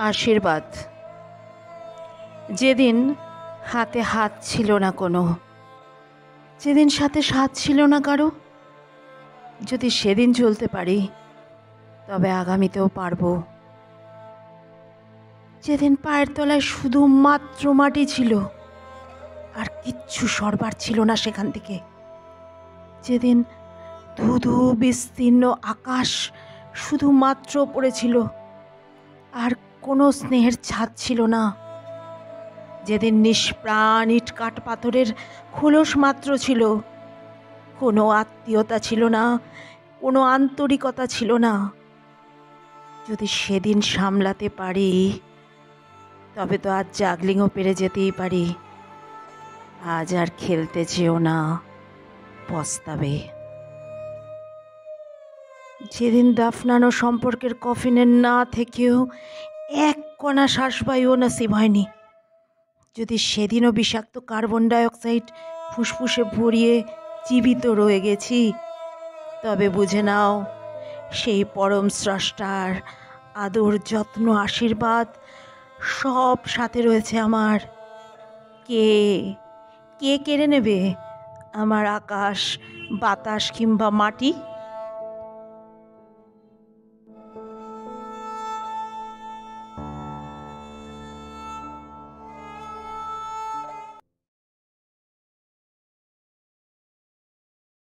আশীর্বাদ। যেদিন হাতে হাত ছিল না কোনো, যেদিন সাথে সাথ ছিল না কারো, যদি সেদিন চলতে পারি তবে আগামীতেও পারবো। যেদিন পায়ের তলায় শুধুমাত্র মাটি ছিল, আর কিচ্ছু সরবার ছিল না সেখান থেকে। যেদিন ধুধু বিস্তীর্ণ আকাশ শুধুমাত্র পড়েছিল, আর কোনো স্নেহের ছাদ ছিল না। যেদিন নিষ্প্রাণ ইট কাঠ পাথরের খোলস মাত্র ছিল, কোনো আত্মীয়তা ছিল না, কোনো আন্তরিকতা ছিল না। যদি সেদিন সামলাতে পারি তবে তো আজ জাগলিংও পেরে যেতেই পারি। আজ আর খেলতে চেয়েও না, পস্তাবে। যেদিন দাফনানো সম্পর্কের কফিনের না থেকেও এক কণা শ্বাসবায়ুও নসিব হয়নি, যদি সেদিনও বিষাক্ত কার্বন ডাইঅক্সাইড ফুসফুসে ভরিয়ে জীবিত রয়ে গেছি, তবে বুঝে নাও সেই পরম স্রষ্টার আদর, যত্ন, আশীর্বাদ সব সাথে রয়েছে আমার। কে কে কেড়ে নেবে আমার আকাশ, বাতাস কিংবা মাটি?